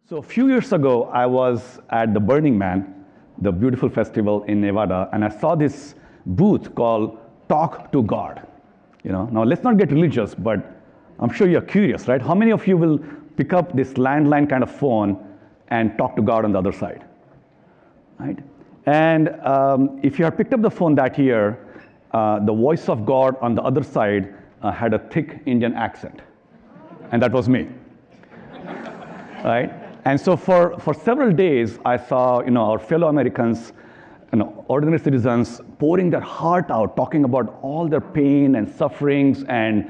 So a few years ago, I was at the Burning Man, the beautiful festival in Nevada, and I saw this booth called Talk to God. Now let's not get religious, but I'm sure you're curious, right? How many of you will pick up this landline kind of phone and talk to God on the other side, right? And if you had picked up the phone that year, the voice of God on the other side had a thick Indian accent, and that was me, right? And so for several days, I saw our fellow Americans, ordinary citizens, pouring their heart out, talking about all their pain and sufferings and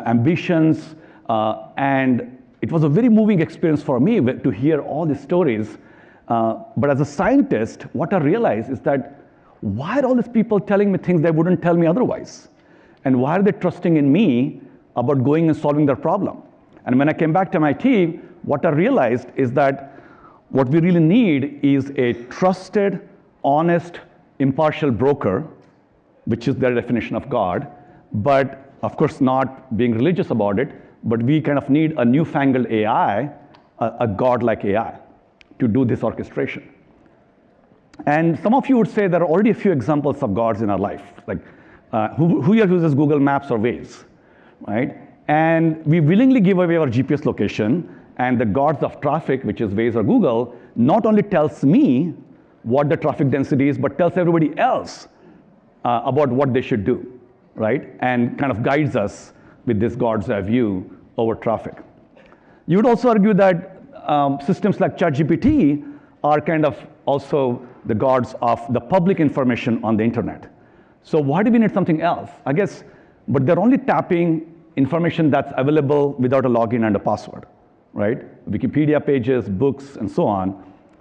ambitions. And it was a very moving experience for me to hear all these stories. But as a scientist, what I realized is that why are all these people telling me things they wouldn't tell me otherwise? And why are they trusting in me about going and solving their problem? And when I came back to MIT, what I realized is that what we really need is a trusted, honest, impartial broker, which is their definition of God, but of course not being religious about it, but we kind of need a newfangled AI, a God-like AI, to do this orchestration. And some of you would say there are already a few examples of gods in our life, like who here uses Google Maps or Waze, right? And we willingly give away our GPS location, and the gods of traffic, which is Waze or Google, not only tells me what the traffic density is, but tells everybody else about what they should do, right? And kind of guides us with this God's view over traffic. You would also argue that systems like ChatGPT are kind of also the gods of the public information on the internet. So why do we need something else? I guess, but they're only tapping information that's available without a login and a password, right? Wikipedia pages, books, and so on.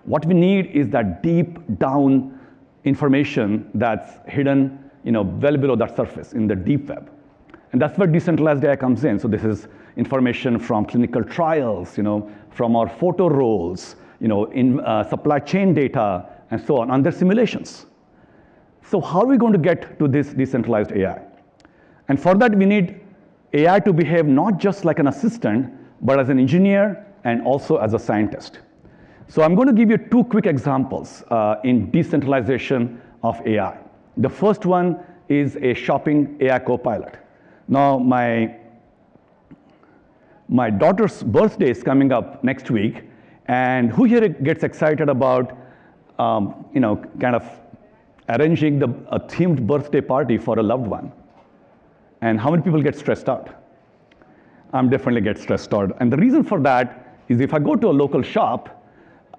What we need is that deep down information that's hidden, well below that surface in the deep web. And that's where decentralized AI comes in. So this is information from clinical trials, from our photo rolls, in supply chain data, and so on their simulations. So how are we going to get to this decentralized AI? And for that, we need AI to behave not just like an assistant, but as an engineer and also as a scientist. So I'm going to give you two quick examples in decentralization of AI. The first one is a shopping AI copilot. Now, my daughter's birthday is coming up next week, and who here gets excited about, kind of arranging a themed birthday party for a loved one? And how many people get stressed out? I'm definitely get stressed out. And the reason for that is if I go to a local shop,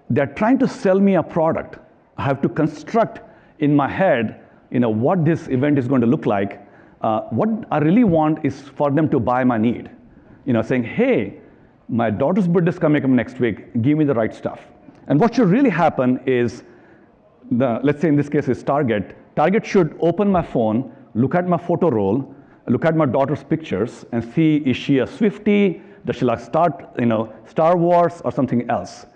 they're trying to sell me a product. I have to construct in my head, what this event is going to look like. What I really want is for them to buy my need. Saying, hey, my daughter's birthday is coming up next week, give me the right stuff. And what should really happen is, let's say in this case is Target. Target should open my phone, look at my photo roll, look at my daughter's pictures, and see, is she a Swiftie? Does she like Star Wars or something else?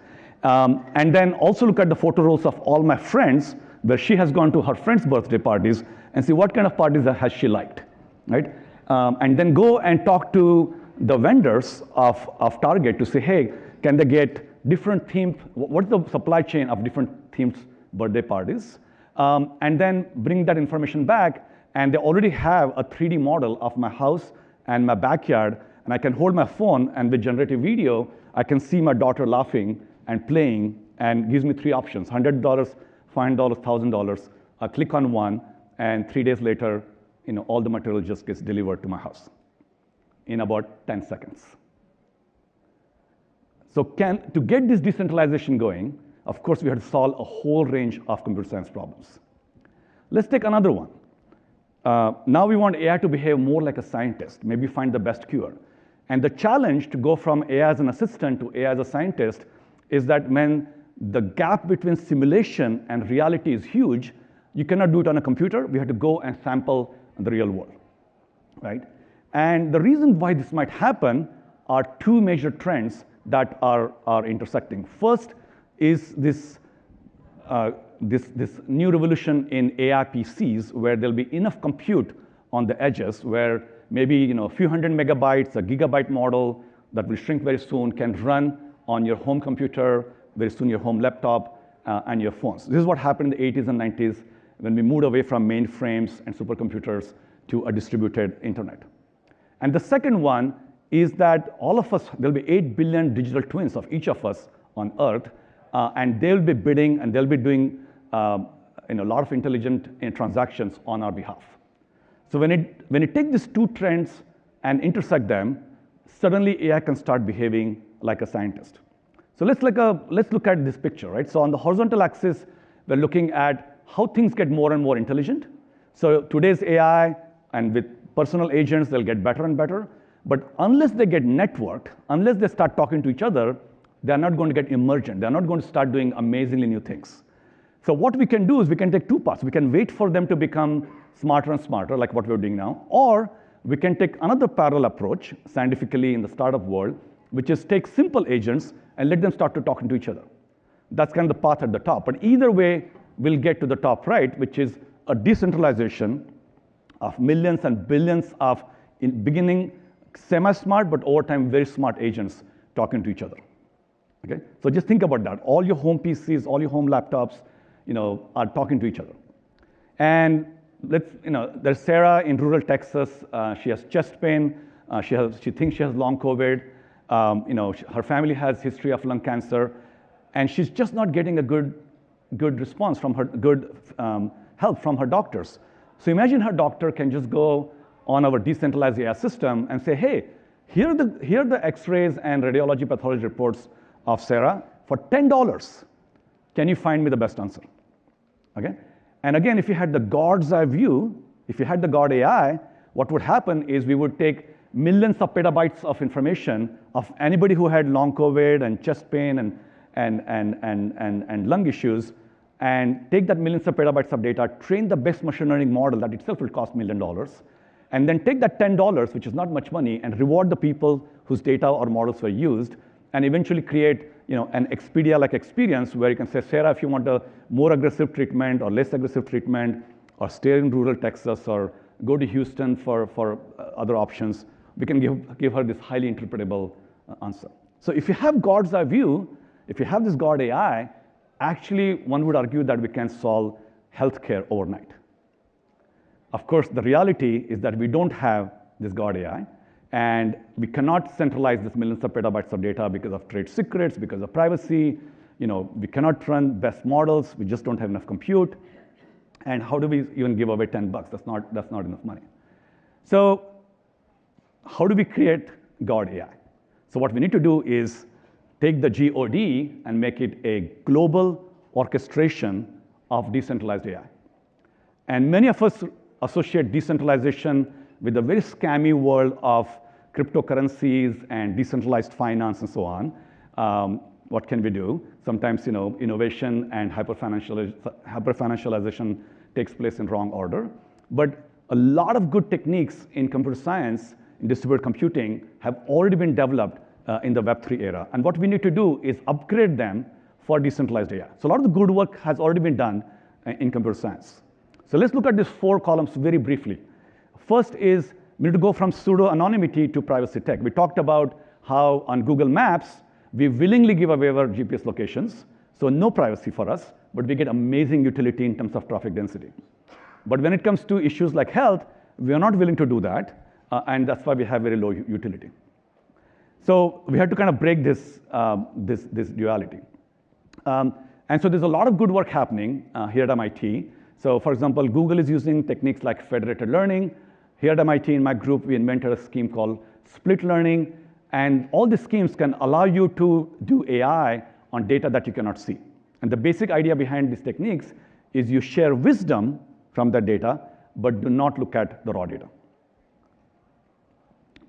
And then also look at the photo rolls of all my friends, where she has gone to her friends' birthday parties, and see what kind of parties has she liked, right? And then go and talk to the vendors of Target to say, hey, can they get different themed, what's the supply chain of different themed birthday parties? And then bring that information back, and they already have a 3D model of my house and my backyard, and I can hold my phone, and with generative video, I can see my daughter laughing and playing, and gives me three options, $100, $500, $1,000. I click on one, and 3 days later, all the material just gets delivered to my house in about 10 seconds. So to get this decentralization going, of course, we had to solve a whole range of computer science problems. Let's take another one. Now we want AI to behave more like a scientist, maybe find the best cure. And the challenge to go from AI as an assistant to AI as a scientist is that when the gap between simulation and reality is huge, you cannot do it on a computer. We have to go and sample the real world, right? And the reason why this might happen are two major trends that are intersecting. First is this new revolution in AI PCs, where there'll be enough compute on the edges, where maybe a few hundred megabytes, a gigabyte model that will shrink very soon, can run on your home computer, very soon your home laptop, and your phones. This is what happened in the 80s and 90s when we moved away from mainframes and supercomputers to a distributed internet. And the second one is that all of us, there'll be 8 billion digital twins of each of us on Earth, and they'll be bidding and they'll be doing a lot of intelligent transactions on our behalf. So when you take these two trends and intersect them, suddenly AI can start behaving like a scientist. So let's look at this picture, right? So on the horizontal axis, we're looking at how things get more and more intelligent. So today's AI, and with personal agents, they'll get better and better. But unless they get networked, unless they start talking to each other, they're not going to get emergent. They're not going to start doing amazingly new things. So what we can do is we can take two paths. We can wait for them to become smarter and smarter, like what we're doing now, or we can take another parallel approach, scientifically in the startup world, which is take simple agents and let them start to talking to each other. That's kind of the path at the top. But either way, we'll get to the top right, which is a decentralization of millions and billions of, in beginning, semi-smart, but over time, very smart agents talking to each other. Okay? So just think about that. All your home PCs, all your home laptops, are talking to each other. And there's Sarah in rural Texas. She has chest pain. She thinks she has long COVID. Her family has history of lung cancer, and she's just not getting a good response from her, good help from her doctors. So imagine her doctor can just go on our decentralized AI system and say, hey, here are the X-rays and radiology pathology reports of Sarah for $10. Can you find me the best answer? Okay? And again, if you had the God's eye view, if you had the God AI, what would happen is we would take millions of petabytes of information of anybody who had long COVID and chest pain and lung issues, and take that millions of petabytes of data, train the best machine learning model that itself will cost $1 million, and then take that $10, which is not much money, and reward the people whose data or models were used, and eventually create an Expedia-like experience where you can say, Sarah, if you want a more aggressive treatment or less aggressive treatment, or stay in rural Texas, or go to Houston for other options, we can give her this highly interpretable answer. So if you have God's eye view, if you have this God AI, actually one would argue that we can solve healthcare overnight. Of course, the reality is that we don't have this God AI, and we cannot centralize this millions of petabytes of data because of trade secrets, because of privacy. We cannot run best models. We just don't have enough compute. And how do we even give away $10? That's not enough money. So how do we create God AI? So what we need to do is take the GOD and make it a global orchestration of decentralized AI. And many of us associate decentralization with the very scammy world of cryptocurrencies and decentralized finance and so on. What can we do? Sometimes, innovation and hyper-financialization takes place in wrong order. But a lot of good techniques in computer science, in distributed computing, have already been developed in the Web3 era. And what we need to do is upgrade them for decentralized AI. So a lot of the good work has already been done in computer science. So let's look at these 4 columns very briefly. First is we need to go from pseudo-anonymity to privacy tech. We talked about how on Google Maps, we willingly give away our GPS locations, so no privacy for us, but we get amazing utility in terms of traffic density. But when it comes to issues like health, we are not willing to do that, and that's why we have very low utility. So we had to kind of break this duality. And so there's a lot of good work happening here at MIT. So for example, Google is using techniques like federated learning. Here at MIT, in my group, we invented a scheme called split learning. And all these schemes can allow you to do AI on data that you cannot see. And the basic idea behind these techniques is you share wisdom from that data, but do not look at the raw data.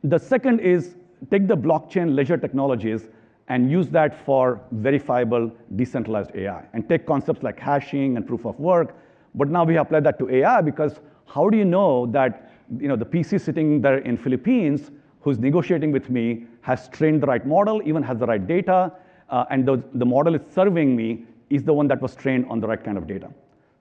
The second is take the blockchain ledger technologies and use that for verifiable decentralized AI. And take concepts like hashing and proof of work. But now we apply that to AI because how do you know that the PC sitting there in Philippines who's negotiating with me has trained the right model, even has the right data, and the model it's serving me is the one that was trained on the right kind of data.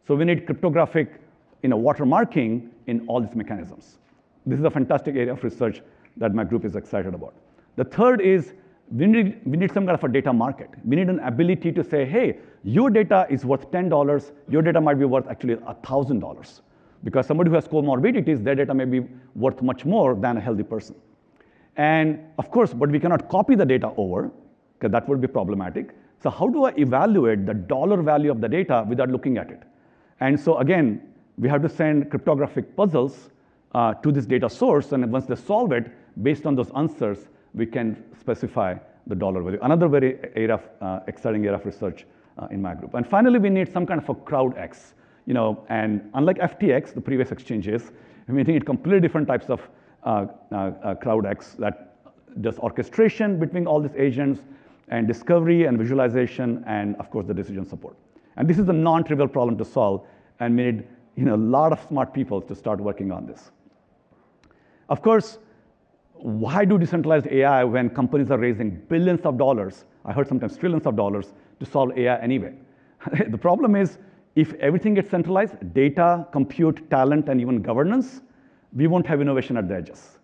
So we need cryptographic watermarking in all these mechanisms. This is a fantastic area of research that my group is excited about. The third is we need some kind of a data market. We need an ability to say, hey, your data is worth $10. Your data might be worth actually $1,000. Because somebody who has comorbidities, their data may be worth much more than a healthy person. And of course, but we cannot copy the data over, because that would be problematic. So how do I evaluate the dollar value of the data without looking at it? And so again, we have to send cryptographic puzzles to this data source, and once they solve it, based on those answers, we can specify the dollar value. Another very exciting area of research in my group. And finally, we need some kind of a crowd X. And unlike FTX, the previous exchanges, we need completely different types of crowd X that does orchestration between all these agents and discovery and visualization and, of course, the decision support. And this is a non-trivial problem to solve, and we need a lot of smart people to start working on this. Of course, why do decentralized AI when companies are raising billions of dollars, I heard sometimes trillions of dollars, to solve AI anyway? The problem is, if everything gets centralized, data, compute, talent, and even governance, we won't have innovation at the edges.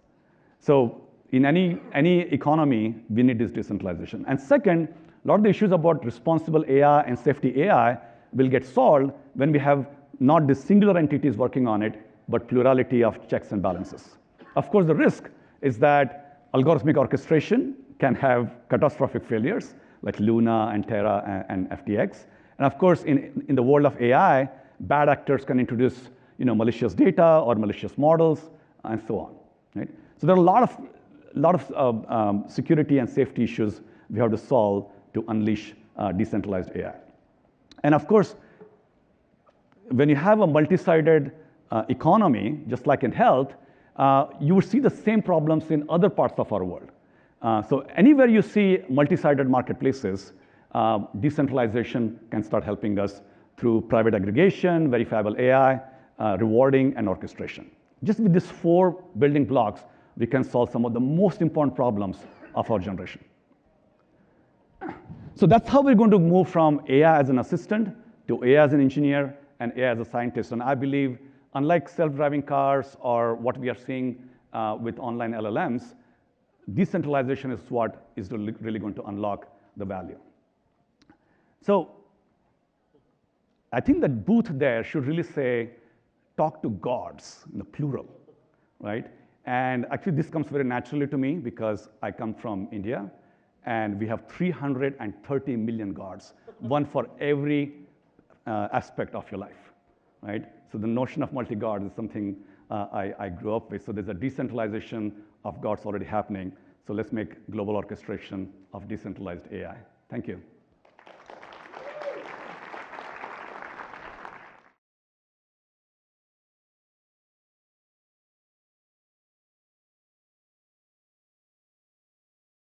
So in any economy, we need this decentralization. And second, a lot of the issues about responsible AI and safety AI will get solved when we have not the singular entities working on it, but plurality of checks and balances. Of course, the risk is that algorithmic orchestration can have catastrophic failures, like Luna and Terra and FTX. And of course, in the world of AI, bad actors can introduce malicious data or malicious models, and so on. Right? So there are a lot of security and safety issues we have to solve to unleash decentralized AI. And of course, when you have a multi-sided economy, just like in health, you will see the same problems in other parts of our world. So anywhere you see multi-sided marketplaces, decentralization can start helping us through private aggregation, verifiable AI, rewarding, and orchestration. Just with these 4 building blocks, we can solve some of the most important problems of our generation. So that's how we're going to move from AI as an assistant to AI as an engineer and AI as a scientist. And I believe, unlike self-driving cars or what we are seeing with online LLMs, decentralization is what is really going to unlock the value. So I think that booth there should really say, talk to gods, in the plural, right? And actually, this comes very naturally to me because I come from India, and we have 330 million gods, one for every aspect of your life, right? So the notion of multi-god is something I grew up with. So there's a decentralization of gods already happening. So let's make global orchestration of decentralized AI. Thank you.